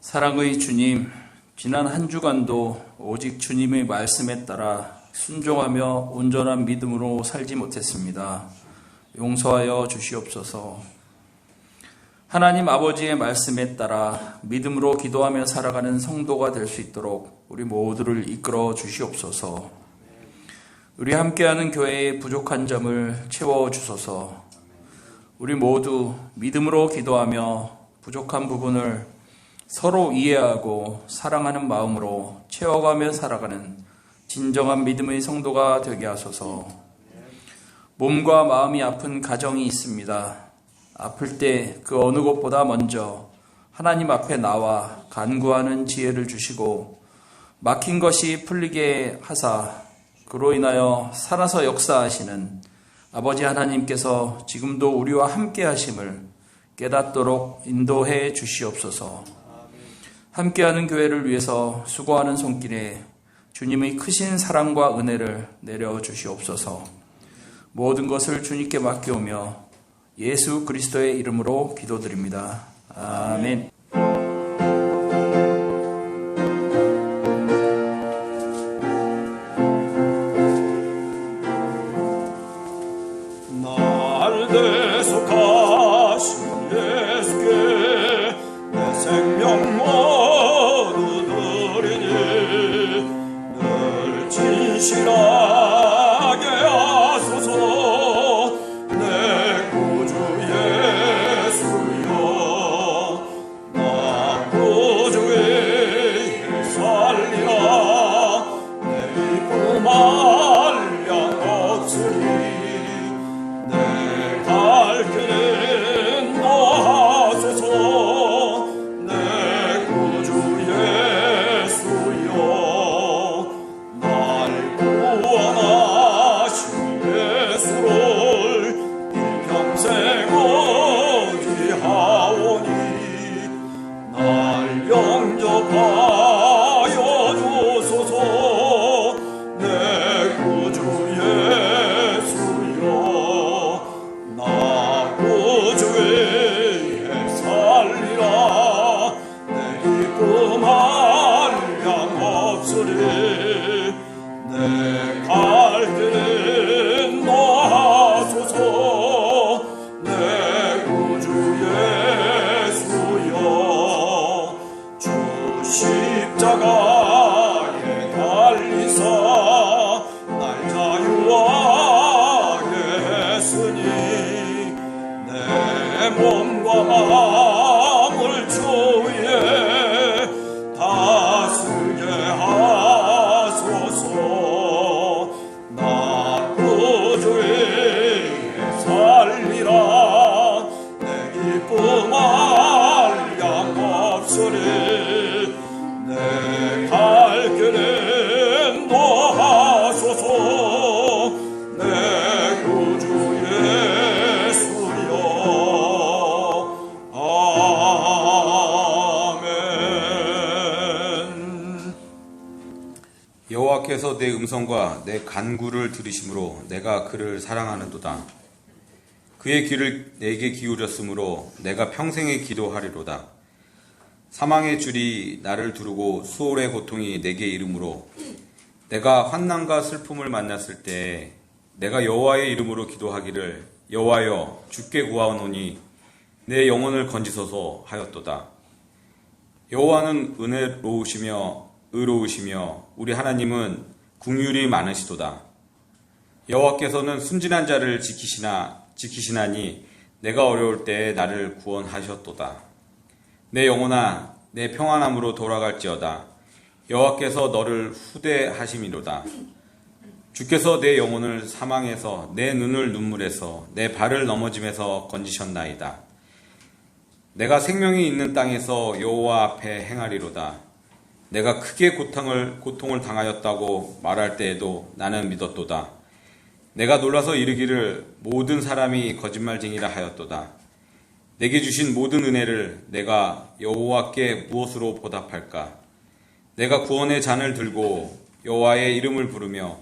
사랑의 주님, 지난 한 주간도 오직 주님의 말씀에 따라 순종하며 온전한 믿음으로 살지 못했습니다. 용서하여 주시옵소서. 하나님 아버지의 말씀에 따라 믿음으로 기도하며 살아가는 성도가 될 수 있도록 우리 모두를 이끌어 주시옵소서. 우리 함께하는 교회의 부족한 점을 채워주소서. 우리 모두 믿음으로 기도하며 부족한 부분을 서로 이해하고 사랑하는 마음으로 채워가며 살아가는 진정한 믿음의 성도가 되게 하소서. 몸과 마음이 아픈 가정이 있습니다. 아플 때 그 어느 것보다 먼저 하나님 앞에 나와 간구하는 지혜를 주시고 막힌 것이 풀리게 하사 그로 인하여 살아서 역사하시는 아버지 하나님께서 지금도 우리와 함께 하심을 깨닫도록 인도해 주시옵소서. 함께하는 교회를 위해서 수고하는 손길에 주님의 크신 사랑과 은혜를 내려주시옵소서. 모든 것을 주님께 맡겨오며 예수 그리스도의 이름으로 기도드립니다. 아멘. 날 대속하신 예수께 내 생명 모두 드리니 늘 진실하게 하소서. 내 구주 예수여, 나 구주의 일 살리라. 내 기쁨 한량 없으리. 내 갈 길은 노하소서. 내 구주 예수여, 날 구원하신 예수를 일평생 의지하오니 날 영접하여 주소서. 내 구주 예수여, 나 구주의 애 살리라. 내 기쁨 한량 없으리. 내 갈 길은 노하소서. 내 구주 예수여, 주 십자가에 달리사 날 자유하게 했으니 내 몸과 마음을 주 위에 다스게 하소서. 나 구주의 애 살리라. 내 기쁨 한량 없으리. 내 갈 길은 노하소서. 내 구주 예수여, 아멘. 여호와께서 내 음성과 내 간구를 들으심으로 내가 그를 사랑하는도다. 그의 귀를 내게 기울였으므로 내가 평생에 기도하리로다. 사망의 줄이 나를 두르고 수월의 고통이 내게 이르므로 내가 환난과 슬픔을 만났을 때 내가 여호와의 이름으로 기도하기를 여호와여 주께 구하오노니 내 영혼을 건지소서 하였도다. 여호와는 은혜로우시며 의로우시며 우리 하나님은 긍휼이 많으시도다. 여호와께서는 순진한 자를 지키시나니 내가 어려울 때에 나를 구원하셨도다. 내 영혼아 내 평안함으로 돌아갈지어다. 여호와께서 너를 후대하심이로다. 주께서 내 영혼을 사망에서 내 눈을 눈물에서 내 발을 넘어짐에서 건지셨나이다. 내가 생명이 있는 땅에서 여호와 앞에 행하리로다. 내가 크게 고통을 당하였다고 말할 때에도 나는 믿었도다. 내가 놀라서 이르기를 모든 사람이 거짓말쟁이라 하였도다. 내게 주신 모든 은혜를 내가 여호와께 무엇으로 보답할까? 내가 구원의 잔을 들고 여호와의 이름을 부르며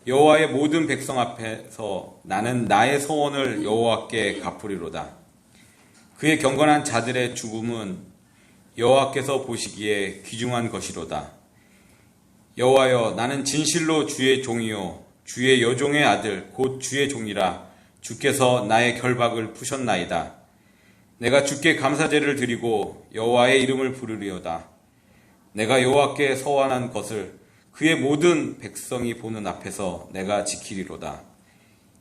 여호와의 모든 백성 앞에서 나는 나의 소원을 여호와께 갚으리로다. 그의 경건한 자들의 죽음은 여호와께서 보시기에 귀중한 것이로다. 여호와여, 나는 진실로 주의 종이요 주의 여종의 아들 곧 주의 종이라. 주께서 나의 결박을 푸셨나이다. 내가 주께 감사제를 드리고 여호와의 이름을 부르리오다. 내가 여호와께 서원한 것을 그의 모든 백성이 보는 앞에서 내가 지키리로다.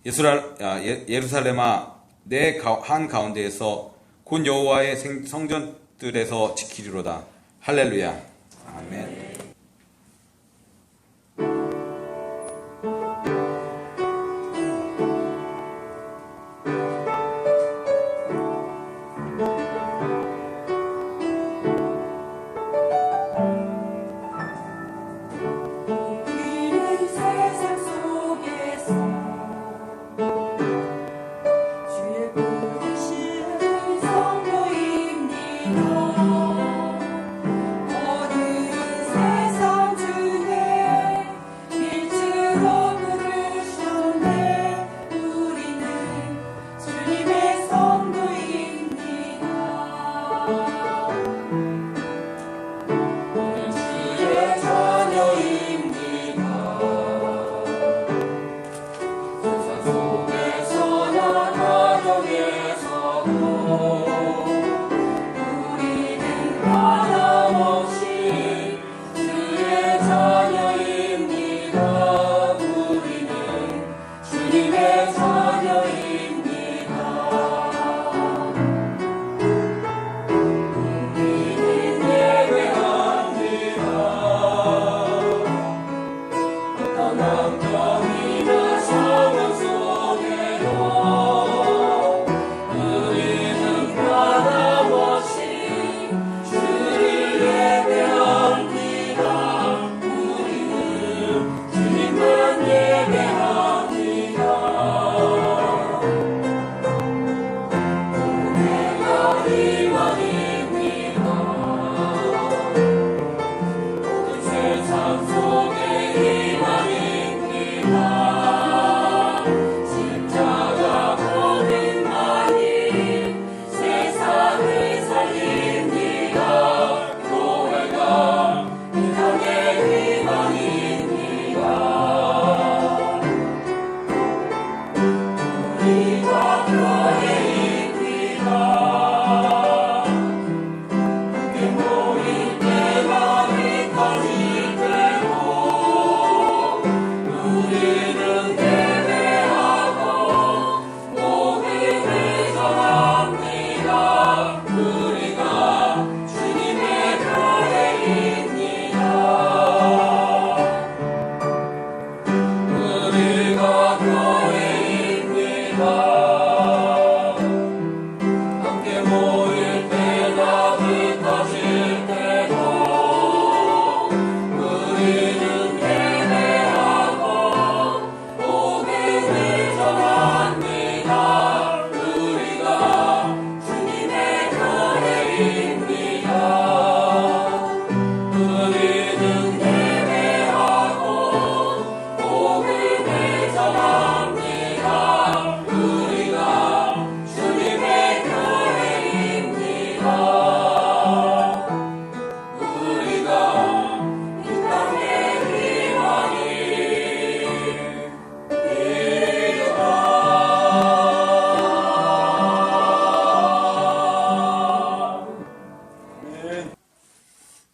예루살렘아, 내 한가운데에서 곧 여호와의 성전들에서 지키리로다. 할렐루야. 아멘.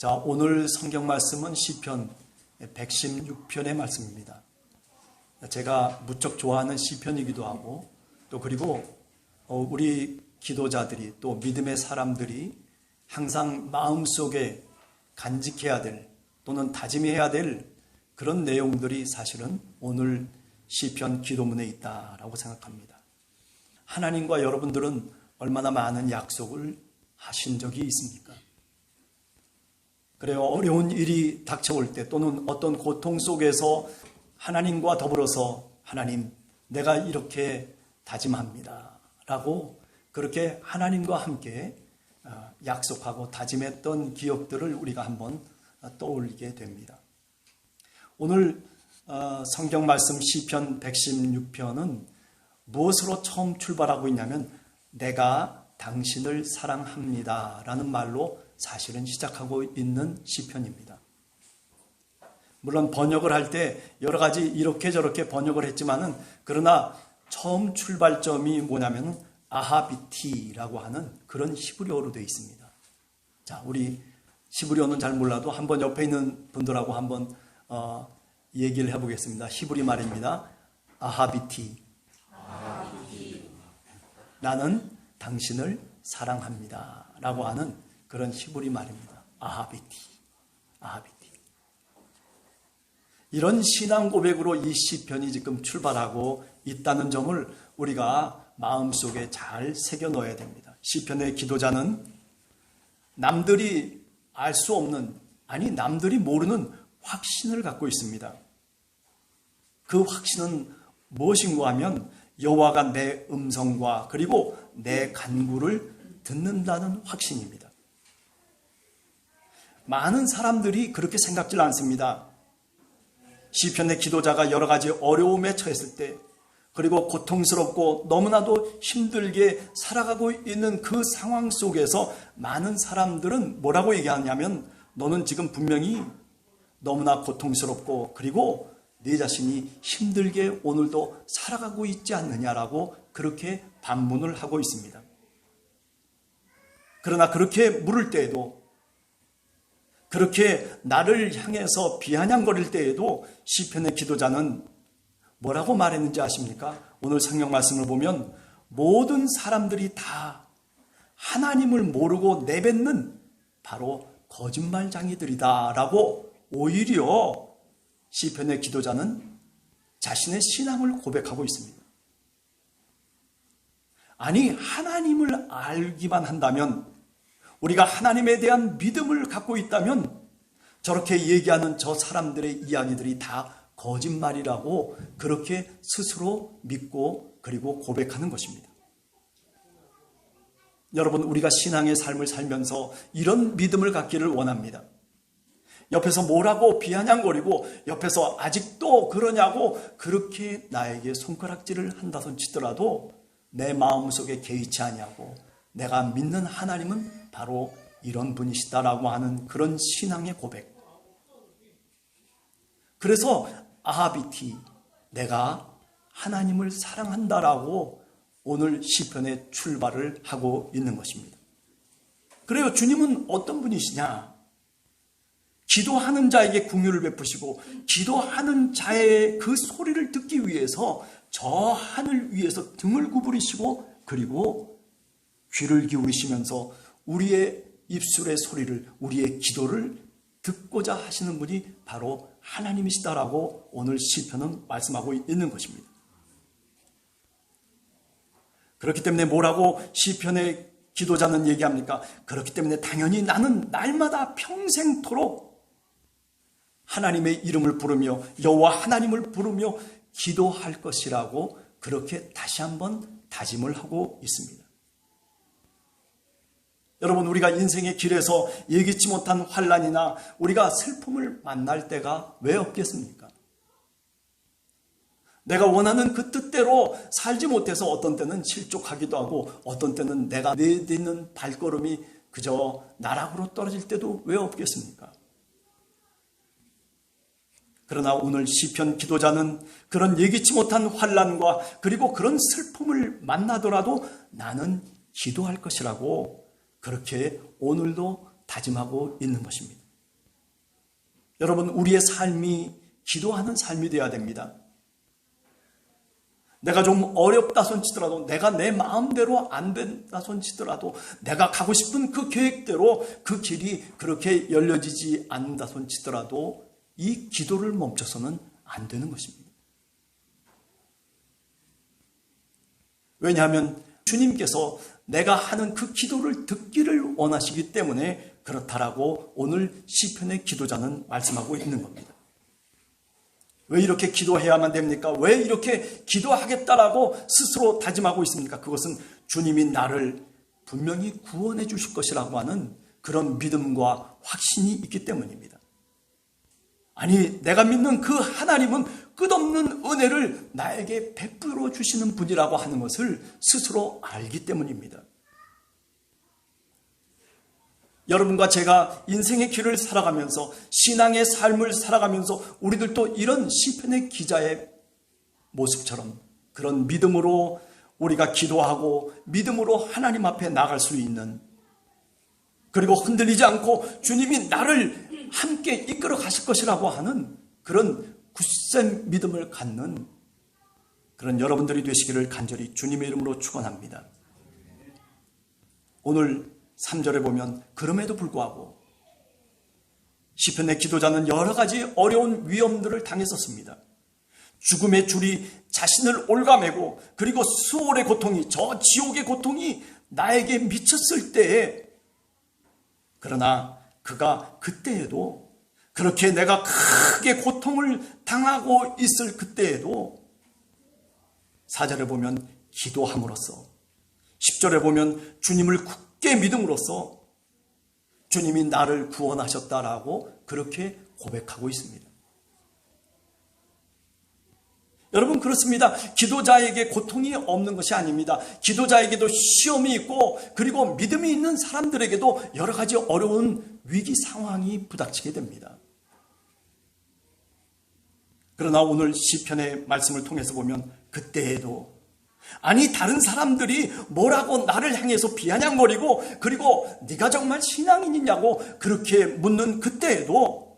자, 오늘 성경 말씀은 시편 116편의 말씀입니다. 제가 무척 좋아하는 시편이기도 하고 또 그리고 우리 기도자들이 또 믿음의 사람들이 항상 마음속에 간직해야 될 또는 다짐해야 될 그런 내용들이 사실은 오늘 시편 기도문에 있다라고 생각합니다. 하나님과 여러분들은 얼마나 많은 약속을 하신 적이 있습니까? 그래요. 어려운 일이 닥쳐올 때 또는 어떤 고통 속에서 하나님과 더불어서 하나님, 내가 이렇게 다짐합니다 라고 그렇게 하나님과 함께 약속하고 다짐했던 기억들을 우리가 한번 떠올리게 됩니다. 오늘 성경 말씀 시편 116편은 무엇으로 처음 출발하고 있냐면 내가 당신을 사랑합니다 라는 말로 사실은 시작하고 있는 시편입니다. 물론 번역을 할 때 여러 가지 이렇게 저렇게 번역을 했지만은 그러나 처음 출발점이 뭐냐면 아하비티라고 하는 그런 히브리어로 되어 있습니다. 자, 우리 히브리어는 잘 몰라도 한번 옆에 있는 분들하고 한번 얘기를 해보겠습니다. 히브리 말입니다. 아하비티. 나는 당신을 사랑합니다. 라고 하는 그런 히브리 말입니다. 아하비티. 이런 신앙 고백으로 이 시편이 지금 출발하고 있다는 점을 우리가 마음속에 잘 새겨 넣어야 됩니다. 시편의 기도자는 남들이 알 수 없는, 아니 남들이 모르는 확신을 갖고 있습니다. 그 확신은 무엇인가 하면 여호와가 내 음성과 그리고 내 간구를 듣는다는 확신입니다. 많은 사람들이 그렇게 생각질 않습니다. 시편의 기도자가 여러 가지 어려움에 처했을 때, 그리고 고통스럽고 너무나도 힘들게 살아가고 있는 그 상황 속에서 많은 사람들은 뭐라고 얘기하냐면, 너는 지금 분명히 너무나 고통스럽고 그리고 네 자신이 힘들게 오늘도 살아가고 있지 않느냐라고 그렇게 반문을 하고 있습니다. 그러나 그렇게 물을 때에도, 그렇게 나를 향해서 비아냥거릴 때에도 시편의 기도자는 뭐라고 말했는지 아십니까? 오늘 성경 말씀을 보면 모든 사람들이 다 하나님을 모르고 내뱉는 바로 거짓말쟁이들이다 라고 오히려 시편의 기도자는 자신의 신앙을 고백하고 있습니다. 아니, 하나님을 알기만 한다면, 우리가 하나님에 대한 믿음을 갖고 있다면 저렇게 얘기하는 저 사람들의 이야기들이 다 거짓말이라고 그렇게 스스로 믿고 그리고 고백하는 것입니다. 여러분, 우리가 신앙의 삶을 살면서 이런 믿음을 갖기를 원합니다. 옆에서 뭐라고 비아냥거리고 옆에서 아직도 그러냐고 그렇게 나에게 손가락질을 한다손 치더라도 내 마음속에 개의치 아니하고 내가 믿는 하나님은 바로 이런 분이시다라고 하는 그런 신앙의 고백. 그래서 아하비티, 내가 하나님을 사랑한다라고 오늘 시편의 출발을 하고 있는 것입니다. 그래요, 주님은 어떤 분이시냐? 기도하는 자에게 긍휼을 베푸시고 기도하는 자의 그 소리를 듣기 위해서 저 하늘 위에서 등을 구부리시고 그리고 귀를 기울이시면서 우리의 입술의 소리를, 우리의 기도를 듣고자 하시는 분이 바로 하나님이시다라고 오늘 시편은 말씀하고 있는 것입니다. 그렇기 때문에 뭐라고 시편의 기도자는 얘기합니까? 그렇기 때문에 당연히 나는 날마다 평생토록 하나님의 이름을 부르며 여호와 하나님을 부르며 기도할 것이라고 그렇게 다시 한번 다짐을 하고 있습니다. 여러분, 우리가 인생의 길에서 예기치 못한 환난이나 우리가 슬픔을 만날 때가 왜 없겠습니까? 내가 원하는 그 뜻대로 살지 못해서 어떤 때는 실족하기도 하고 어떤 때는 내가 내딛는 발걸음이 그저 나락으로 떨어질 때도 왜 없겠습니까? 그러나 오늘 시편 기도자는 그런 예기치 못한 환난과 그리고 그런 슬픔을 만나더라도 나는 기도할 것이라고 그렇게 오늘도 다짐하고 있는 것입니다. 여러분, 우리의 삶이 기도하는 삶이 되어야 됩니다. 내가 좀 어렵다 손치더라도, 내가 내 마음대로 안 된다 손치더라도, 내가 가고 싶은 그 계획대로 그 길이 그렇게 열려지지 않는다 손치더라도 이 기도를 멈춰서는 안 되는 것입니다. 왜냐하면 주님께서 내가 하는 그 기도를 듣기를 원하시기 때문에 그렇다라고 오늘 시편의 기도자는 말씀하고 있는 겁니다. 왜 이렇게 기도해야만 됩니까? 왜 이렇게 기도하겠다라고 스스로 다짐하고 있습니까? 그것은 주님이 나를 분명히 구원해 주실 것이라고 하는 그런 믿음과 확신이 있기 때문입니다. 아니, 내가 믿는 그 하나님은 끝없는 은혜를 나에게 베풀어 주시는 분이라고 하는 것을 스스로 알기 때문입니다. 여러분과 제가 인생의 길을 살아가면서 신앙의 삶을 살아가면서 우리들도 이런 시편의 기자의 모습처럼 그런 믿음으로 우리가 기도하고 믿음으로 하나님 앞에 나갈 수 있는, 그리고 흔들리지 않고 주님이 나를 함께 이끌어 가실 것이라고 하는 그런 굳센 믿음을 갖는 그런 여러분들이 되시기를 간절히 주님의 이름으로 축원합니다. 오늘 3절에 보면 그럼에도 불구하고 시편의 기도자는 여러 가지 어려운 위험들을 당했었습니다. 죽음의 줄이 자신을 올가매고 그리고 수월의 고통이, 저 지옥의 고통이 나에게 미쳤을 때에, 그러나 그가 그때에도, 그렇게 내가 크게 고통을 당하고 있을 그때에도 4절에 보면 기도함으로써, 10절에 보면 주님을 굳게 믿음으로써 주님이 나를 구원하셨다라고 그렇게 고백하고 있습니다. 여러분, 그렇습니다. 기도자에게 고통이 없는 것이 아닙니다. 기도자에게도 시험이 있고, 그리고 믿음이 있는 사람들에게도 여러 가지 어려운 위기 상황이 부닥치게 됩니다. 그러나 오늘 시편의 말씀을 통해서 보면 그때에도, 아니 다른 사람들이 뭐라고 나를 향해서 비아냥거리고 그리고 네가 정말 신앙인이냐고 그렇게 묻는 그때에도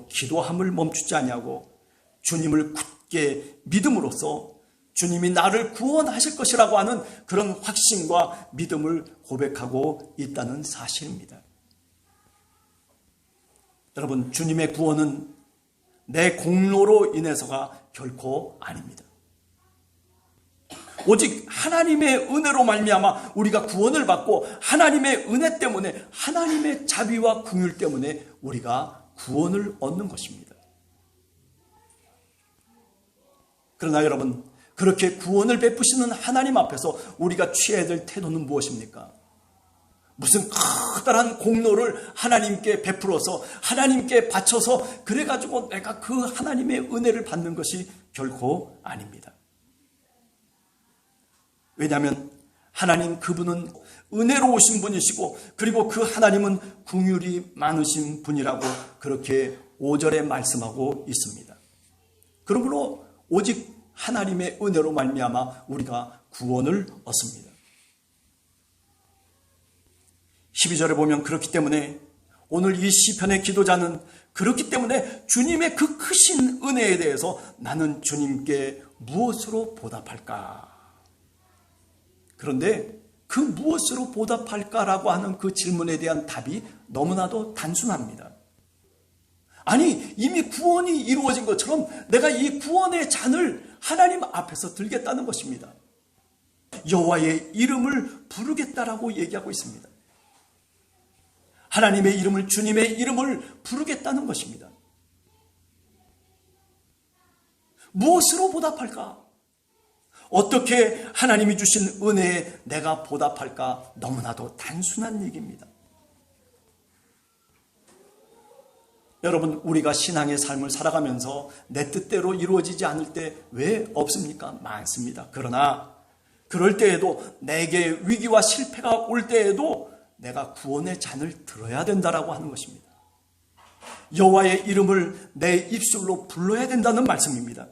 기도함을 멈추지 아니하고 주님을 굳게 믿음으로써 주님이 나를 구원하실 것이라고 하는 그런 확신과 믿음을 고백하고 있다는 사실입니다. 여러분, 주님의 구원은 내 공로로 인해서가 결코 아닙니다. 오직 하나님의 은혜로 말미암아 우리가 구원을 받고, 하나님의 은혜 때문에, 하나님의 자비와 긍휼 때문에 우리가 구원을 얻는 것입니다. 그러나 여러분, 그렇게 구원을 베푸시는 하나님 앞에서 우리가 취해야 될 태도는 무엇입니까? 무슨 커다란 공로를 하나님께 베풀어서 하나님께 바쳐서 그래가지고 내가 그 하나님의 은혜를 받는 것이 결코 아닙니다. 왜냐하면 하나님, 그분은 은혜로우신 분이시고, 그리고 그 하나님은 긍휼이 많으신 분이라고 그렇게 5절에 말씀하고 있습니다. 그러므로 오직 하나님의 은혜로 말미암아 우리가 구원을 얻습니다. 12절에 보면 그렇기 때문에 오늘 이 시편의 기도자는 그렇기 때문에 주님의 그 크신 은혜에 대해서 나는 주님께 무엇으로 보답할까? 그런데 그 무엇으로 보답할까라고 하는 그 질문에 대한 답이 너무나도 단순합니다. 아니, 이미 구원이 이루어진 것처럼 내가 이 구원의 잔을 하나님 앞에서 들겠다는 것입니다. 여호와의 이름을 부르겠다라고 얘기하고 있습니다. 하나님의 이름을, 주님의 이름을 부르겠다는 것입니다. 무엇으로 보답할까? 어떻게 하나님이 주신 은혜에 내가 보답할까? 너무나도 단순한 얘기입니다. 여러분, 우리가 신앙의 삶을 살아가면서 내 뜻대로 이루어지지 않을 때 왜 없습니까? 많습니다. 그러나 그럴 때에도, 내게 위기와 실패가 올 때에도 내가 구원의 잔을 들어야 된다라고 하는 것입니다. 여호와의 이름을 내 입술로 불러야 된다는 말씀입니다.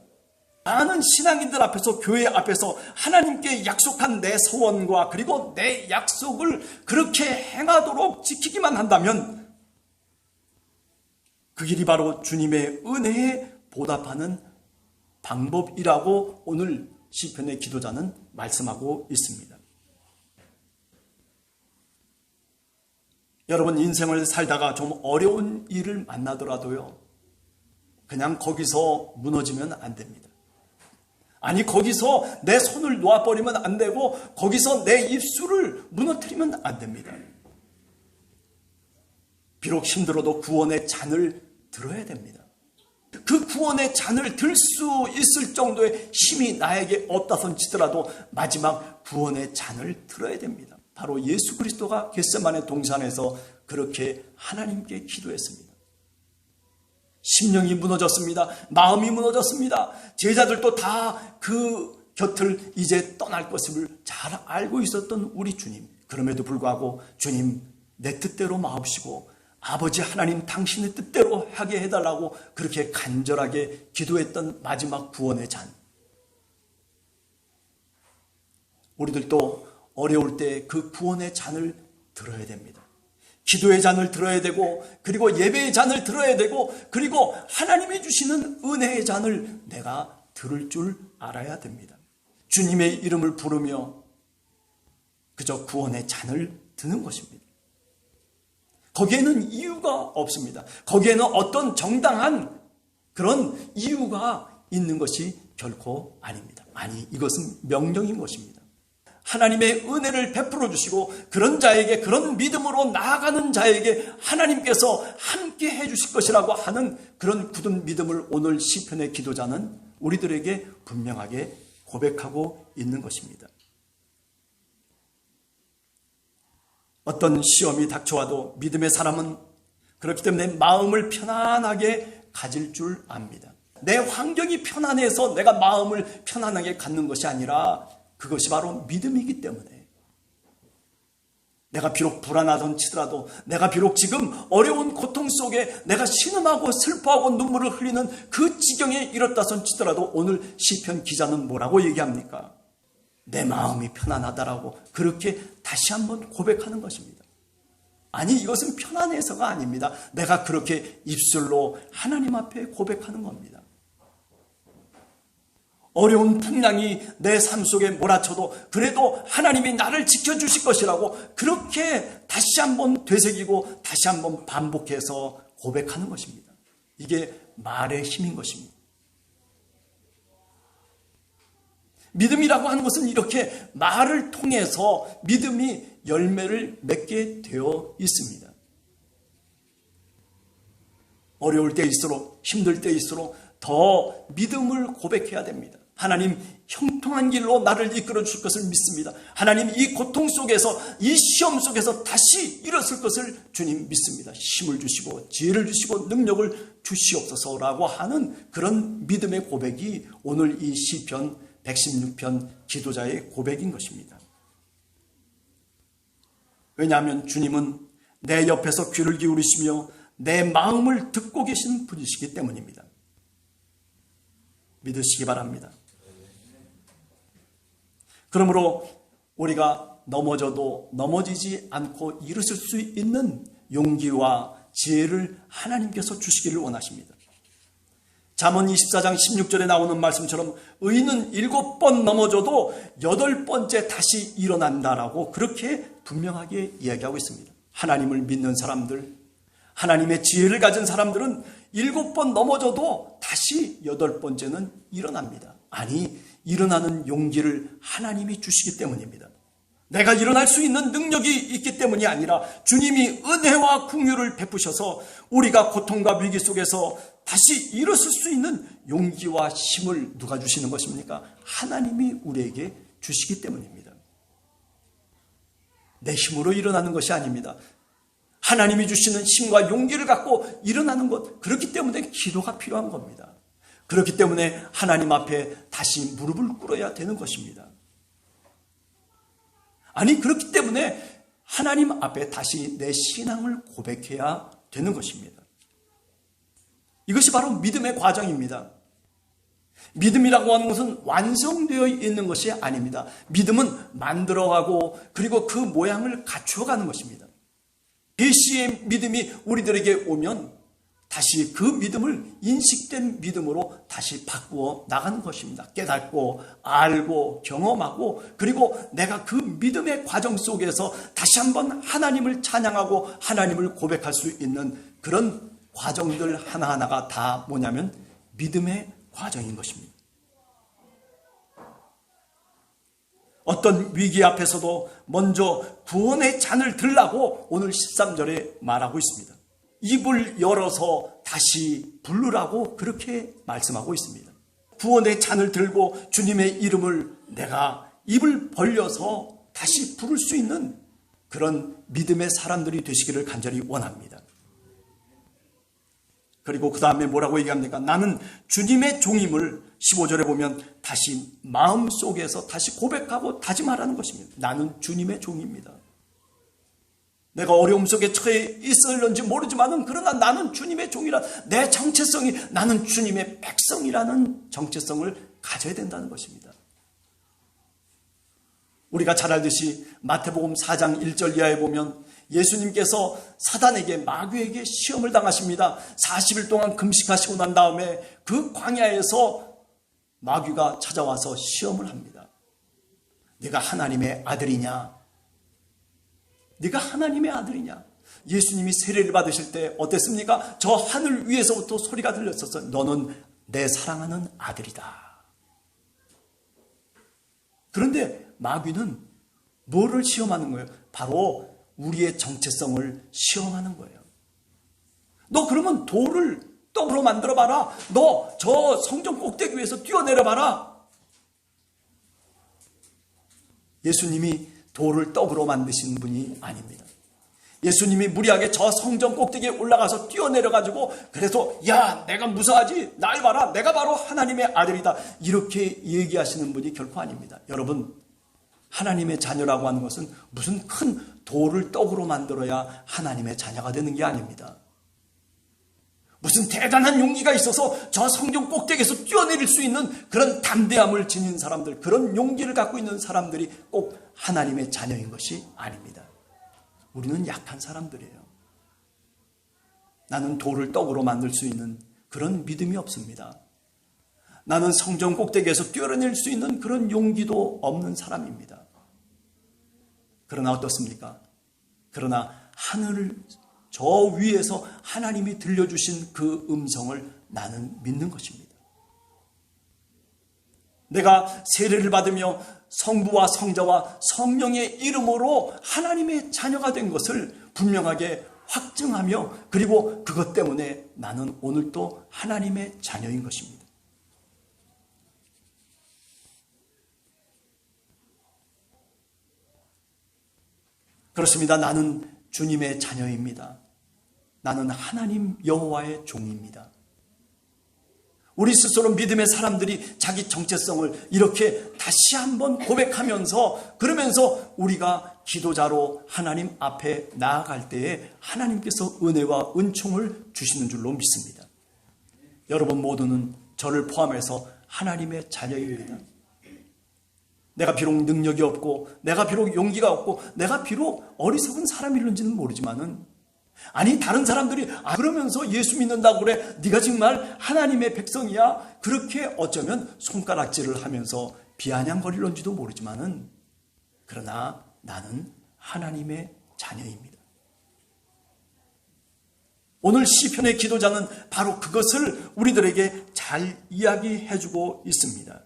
많은 신앙인들 앞에서, 교회 앞에서 하나님께 약속한 내 소원과 그리고 내 약속을 그렇게 행하도록 지키기만 한다면 그 길이 바로 주님의 은혜에 보답하는 방법이라고 오늘 시편의 기도자는 말씀하고 있습니다. 여러분, 인생을 살다가 좀 어려운 일을 만나더라도요, 그냥 거기서 무너지면 안 됩니다. 아니, 거기서 내 손을 놓아버리면 안 되고 거기서 내 입술을 무너뜨리면 안 됩니다. 비록 힘들어도 구원의 잔을 들어야 됩니다. 그 구원의 잔을 들 수 있을 정도의 힘이 나에게 없다손 치더라도 마지막 구원의 잔을 들어야 됩니다. 바로 예수 그리스도가 겟세마네 동산에서 그렇게 하나님께 기도했습니다. 심령이 무너졌습니다. 마음이 무너졌습니다. 제자들도 다 그 곁을 이제 떠날 것을 잘 알고 있었던 우리 주님. 그럼에도 불구하고 주님, 내 뜻대로 마옵시고 아버지 하나님 당신의 뜻대로 하게 해달라고 그렇게 간절하게 기도했던 마지막 구원의 잔. 우리들도 어려울 때 그 구원의 잔을 들어야 됩니다. 기도의 잔을 들어야 되고, 그리고 예배의 잔을 들어야 되고, 그리고 하나님이 주시는 은혜의 잔을 내가 들을 줄 알아야 됩니다. 주님의 이름을 부르며 그저 구원의 잔을 드는 것입니다. 거기에는 이유가 없습니다. 거기에는 어떤 정당한 그런 이유가 있는 것이 결코 아닙니다. 아니, 이것은 명령인 것입니다. 하나님의 은혜를 베풀어 주시고 그런 자에게, 그런 믿음으로 나아가는 자에게 하나님께서 함께 해 주실 것이라고 하는 그런 굳은 믿음을 오늘 시편의 기도자는 우리들에게 분명하게 고백하고 있는 것입니다. 어떤 시험이 닥쳐와도 믿음의 사람은 그렇기 때문에 마음을 편안하게 가질 줄 압니다. 내 환경이 편안해서 내가 마음을 편안하게 갖는 것이 아니라 그것이 바로 믿음이기 때문에 내가 비록 불안하던 치더라도, 내가 비록 지금 어려운 고통 속에 내가 신음하고 슬퍼하고 눈물을 흘리는 그 지경에 이렇다손 치더라도 오늘 시편 기자는 뭐라고 얘기합니까? 내 마음이 편안하다라고 그렇게 다시 한번 고백하는 것입니다. 아니, 이것은 편안해서가 아닙니다. 내가 그렇게 입술로 하나님 앞에 고백하는 겁니다. 어려운 풍랑이 내 삶 속에 몰아쳐도 그래도 하나님이 나를 지켜주실 것이라고 그렇게 다시 한번 되새기고 다시 한번 반복해서 고백하는 것입니다. 이게 말의 힘인 것입니다. 믿음이라고 하는 것은 이렇게 말을 통해서 믿음이 열매를 맺게 되어 있습니다. 어려울 때일수록, 힘들 때일수록 더 믿음을 고백해야 됩니다. 하나님, 형통한 길로 나를 이끌어 주실 것을 믿습니다. 하나님, 이 고통 속에서, 이 시험 속에서 다시 일어설 것을 주님 믿습니다. 힘을 주시고 지혜를 주시고 능력을 주시옵소서라고 하는 그런 믿음의 고백이 오늘 이 시편 116편 기도자의 고백인 것입니다. 왜냐하면 주님은 내 옆에서 귀를 기울이시며 내 마음을 듣고 계신 분이시기 때문입니다. 믿으시기 바랍니다. 그러므로 우리가 넘어져도 넘어지지 않고 일어설 수 있는 용기와 지혜를 하나님께서 주시기를 원하십니다. 잠언 24장 16절에 나오는 말씀처럼 의인은 7번 넘어져도 8번째 다시 일어난다라고 그렇게 분명하게 이야기하고 있습니다. 하나님을 믿는 사람들, 하나님의 지혜를 가진 사람들은 7번 넘어져도 다시 8번째는 일어납니다. 아니, 일어나는 용기를 하나님이 주시기 때문입니다. 내가 일어날 수 있는 능력이 있기 때문이 아니라 주님이 은혜와 긍휼을 베푸셔서 우리가 고통과 위기 속에서 다시 일어설 수 있는 용기와 힘을 누가 주시는 것입니까? 하나님이 우리에게 주시기 때문입니다. 내 힘으로 일어나는 것이 아닙니다. 하나님이 주시는 힘과 용기를 갖고 일어나는 것, 그렇기 때문에 기도가 필요한 겁니다. 그렇기 때문에 하나님 앞에 다시 무릎을 꿇어야 되는 것입니다. 아니, 그렇기 때문에 하나님 앞에 다시 내 신앙을 고백해야 되는 것입니다. 이것이 바로 믿음의 과정입니다. 믿음이라고 하는 것은 완성되어 있는 것이 아닙니다. 믿음은 만들어가고 그리고 그 모양을 갖추어가는 것입니다. 계시의 믿음이 우리들에게 오면 다시 그 믿음을 인식된 믿음으로 다시 바꾸어 나가는 것입니다. 깨닫고 알고 경험하고 그리고 내가 그 믿음의 과정 속에서 다시 한번 하나님을 찬양하고 하나님을 고백할 수 있는 그런 과정들 하나하나가 다 뭐냐면 믿음의 과정인 것입니다. 어떤 위기 앞에서도 먼저 구원의 잔을 들라고 오늘 13절에 말하고 있습니다. 입을 열어서 다시 부르라고 그렇게 말씀하고 있습니다. 구원의 잔을 들고 주님의 이름을 내가 입을 벌려서 다시 부를 수 있는 그런 믿음의 사람들이 되시기를 간절히 원합니다. 그리고 그 다음에 뭐라고 얘기합니까? 나는 주님의 종임을 15절에 보면 다시 마음속에서 다시 고백하고 다짐하라는 것입니다. 나는 주님의 종입니다. 내가 어려움 속에 처해 있을런지 모르지만은 그러나 나는 주님의 종이라, 내 정체성이 나는 주님의 백성이라는 정체성을 가져야 된다는 것입니다. 우리가 잘 알듯이 마태복음 4장 1절 이하에 보면 예수님께서 사단에게, 마귀에게 시험을 당하십니다. 40일 동안 금식하시고 난 다음에 그 광야에서 마귀가 찾아와서 시험을 합니다. 네가 하나님의 아들이냐? 네가 하나님의 아들이냐? 예수님이 세례를 받으실 때 어땠습니까? 저 하늘 위에서부터 소리가 들렸었어요. 너는 내 사랑하는 아들이다. 그런데 마귀는 뭐를 시험하는 거예요? 바로 우리의 정체성을 시험하는 거예요. 너 그러면 돌을 떡으로 만들어 봐라. 너 저 성전 꼭대기 위에서 뛰어내려 봐라. 예수님이 돌을 떡으로 만드신 분이 아닙니다. 예수님이 무리하게 저 성전 꼭대기에 올라가서 뛰어내려가지고 그래서 야, 내가 무사하지? 날 봐라. 내가 바로 하나님의 아들이다. 이렇게 얘기하시는 분이 결코 아닙니다. 여러분, 하나님의 자녀라고 하는 것은 무슨 큰 돌을 떡으로 만들어야 하나님의 자녀가 되는 게 아닙니다. 무슨 대단한 용기가 있어서 저 성전 꼭대기에서 뛰어내릴 수 있는 그런 담대함을 지닌 사람들, 그런 용기를 갖고 있는 사람들이 꼭 하나님의 자녀인 것이 아닙니다. 우리는 약한 사람들이에요. 나는 돌을 떡으로 만들 수 있는 그런 믿음이 없습니다. 나는 성전 꼭대기에서 뛰어내릴 수 있는 그런 용기도 없는 사람입니다. 그러나 어떻습니까? 그러나 하늘을 저 위에서 하나님이 들려주신 그 음성을 나는 믿는 것입니다. 내가 세례를 받으며 성부와 성자와 성령의 이름으로 하나님의 자녀가 된 것을 분명하게 확증하며, 그리고 그것 때문에 나는 오늘도 하나님의 자녀인 것입니다. 그렇습니다. 나는 주님의 자녀입니다. 나는 하나님 여호와의 종입니다. 우리 스스로 믿음의 사람들이 자기 정체성을 이렇게 다시 한번 고백하면서, 그러면서 우리가 기도자로 하나님 앞에 나아갈 때에 하나님께서 은혜와 은총을 주시는 줄로 믿습니다. 여러분 모두는 저를 포함해서 하나님의 자녀입니다. 내가 비록 능력이 없고, 내가 비록 용기가 없고, 내가 비록 어리석은 사람일는지는 모르지만은, 아니 다른 사람들이 그러면서 예수 믿는다고 그래, 네가 정말 하나님의 백성이야, 그렇게 어쩌면 손가락질을 하면서 비아냥거릴런지도 모르지만은, 그러나 나는 하나님의 자녀입니다. 오늘 시편의 기도자는 바로 그것을 우리들에게 잘 이야기해주고 있습니다.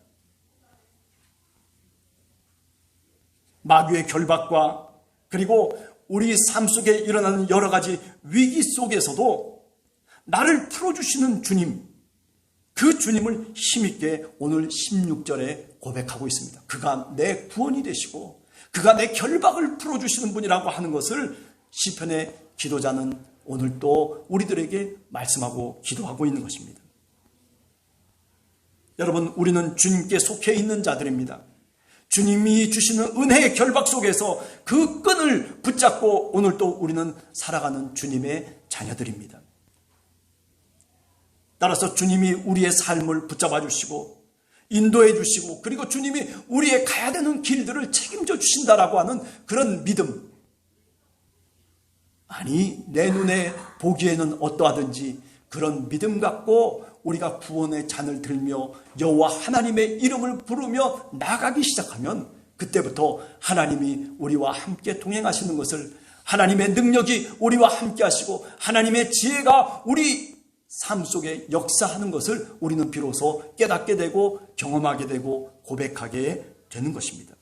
마귀의 결박과 그리고 우리 삶 속에 일어나는 여러 가지 위기 속에서도 나를 풀어주시는 주님, 그 주님을 힘있게 오늘 16절에 고백하고 있습니다. 그가 내 구원이 되시고 그가 내 결박을 풀어주시는 분이라고 하는 것을 시편의 기도자는 오늘 또 우리들에게 말씀하고 기도하고 있는 것입니다. 여러분, 우리는 주님께 속해 있는 자들입니다. 주님이 주시는 은혜의 결박 속에서 그 끈을 붙잡고 오늘 또 우리는 살아가는 주님의 자녀들입니다. 따라서 주님이 우리의 삶을 붙잡아 주시고 인도해 주시고, 그리고 주님이 우리의 가야 되는 길들을 책임져 주신다라고 하는 그런 믿음, 아니 내 눈에 보기에는 어떠하든지 그런 믿음 갖고 우리가 구원의 잔을 들며 여호와 하나님의 이름을 부르며 나가기 시작하면, 그때부터 하나님이 우리와 함께 동행하시는 것을, 하나님의 능력이 우리와 함께 하시고 하나님의 지혜가 우리 삶 속에 역사하는 것을 우리는 비로소 깨닫게 되고 경험하게 되고 고백하게 되는 것입니다.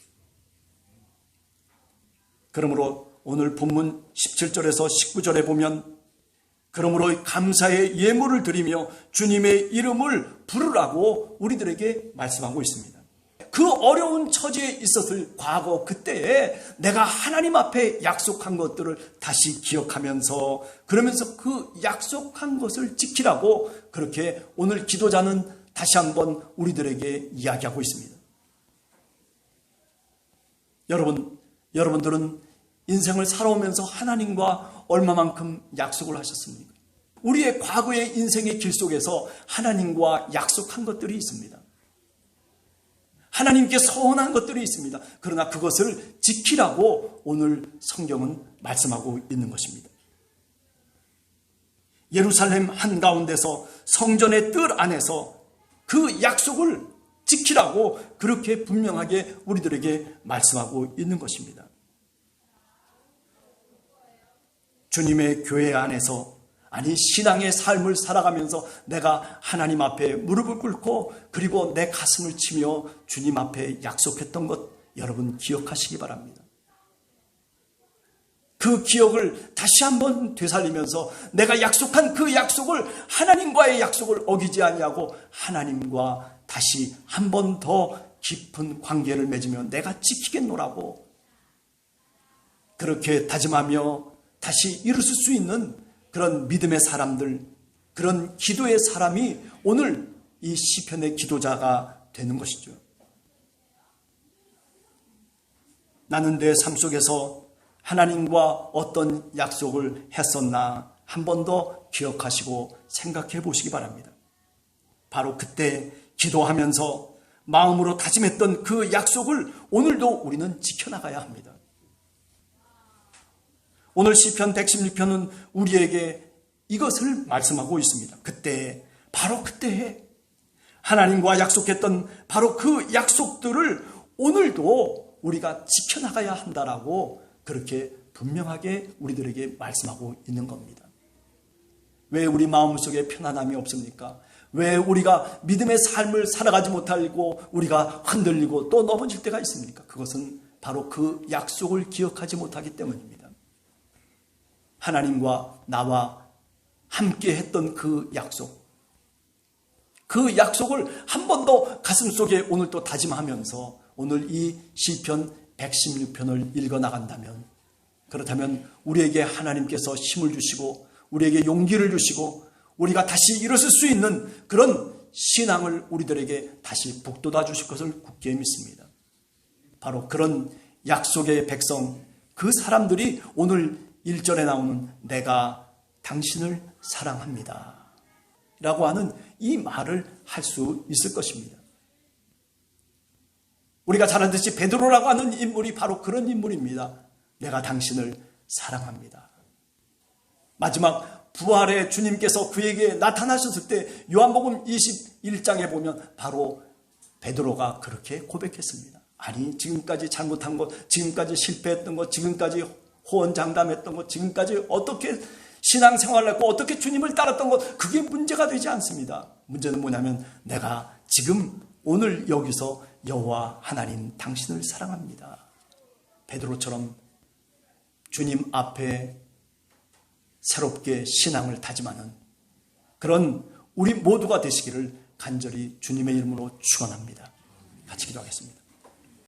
그러므로 오늘 본문 17절에서 19절에 보면, 그러므로 감사의 예물을 드리며 주님의 이름을 부르라고 우리들에게 말씀하고 있습니다. 그 어려운 처지에 있었을 과거 그때에 내가 하나님 앞에 약속한 것들을 다시 기억하면서, 그러면서 그 약속한 것을 지키라고 그렇게 오늘 기도자는 다시 한번 우리들에게 이야기하고 있습니다. 여러분들은 인생을 살아오면서 하나님과 얼마만큼 약속을 하셨습니까? 우리의 과거의 인생의 길 속에서 하나님과 약속한 것들이 있습니다. 하나님께 서원한 것들이 있습니다. 그러나 그것을 지키라고 오늘 성경은 말씀하고 있는 것입니다. 예루살렘 한가운데서 성전의 뜰 안에서 그 약속을 지키라고 그렇게 분명하게 우리들에게 말씀하고 있는 것입니다. 주님의 교회 안에서, 아니 신앙의 삶을 살아가면서 내가 하나님 앞에 무릎을 꿇고 그리고 내 가슴을 치며 주님 앞에 약속했던 것 여러분 기억하시기 바랍니다. 그 기억을 다시 한번 되살리면서 내가 약속한 그 약속을, 하나님과의 약속을 어기지 아니하고 하나님과 다시 한 번 더 깊은 관계를 맺으며 내가 지키겠노라고 그렇게 다짐하며 다시 이루실 수 있는 그런 믿음의 사람들, 그런 기도의 사람이 오늘 이 시편의 기도자가 되는 것이죠. 나는 내 삶 속에서 하나님과 어떤 약속을 했었나 한 번 더 기억하시고 생각해 보시기 바랍니다. 바로 그때 기도하면서 마음으로 다짐했던 그 약속을 오늘도 우리는 지켜나가야 합니다. 오늘 시편 116편은 우리에게 이것을 말씀하고 있습니다. 그때, 바로 그때에 하나님과 약속했던 바로 그 약속들을 오늘도 우리가 지켜나가야 한다라고 그렇게 분명하게 우리들에게 말씀하고 있는 겁니다. 왜 우리 마음속에 편안함이 없습니까? 왜 우리가 믿음의 삶을 살아가지 못하고 우리가 흔들리고 또 넘어질 때가 있습니까? 그것은 바로 그 약속을 기억하지 못하기 때문입니다. 하나님과 나와 함께 했던 그 약속을 한 번 더 가슴속에 오늘 또 다짐하면서 오늘 이 시편 116편을 읽어나간다면, 그렇다면 우리에게 하나님께서 힘을 주시고 우리에게 용기를 주시고 우리가 다시 일어설 수 있는 그런 신앙을 우리들에게 다시 북돋아 주실 것을 굳게 믿습니다. 바로 그런 약속의 백성, 그 사람들이 오늘 1절에 나오는 내가 당신을 사랑합니다 라고 하는 이 말을 할 수 있을 것입니다. 우리가 잘 아듯이 베드로라고 하는 인물이 바로 그런 인물입니다. 내가 당신을 사랑합니다. 마지막 부활의 주님께서 그에게 나타나셨을 때 요한복음 21장에 보면 바로 베드로가 그렇게 고백했습니다. 아니, 지금까지 잘못한 것, 지금까지 실패했던 것, 지금까지 호언장담했던 것, 지금까지 어떻게 신앙생활을 했고 어떻게 주님을 따랐던 것, 그게 문제가 되지 않습니다. 문제는 뭐냐면 내가 지금 오늘 여기서 여호와 하나님 당신을 사랑합니다. 베드로처럼 주님 앞에 새롭게 신앙을 다짐하는 그런 우리 모두가 되시기를 간절히 주님의 이름으로 축원합니다. 같이 기도하겠습니다.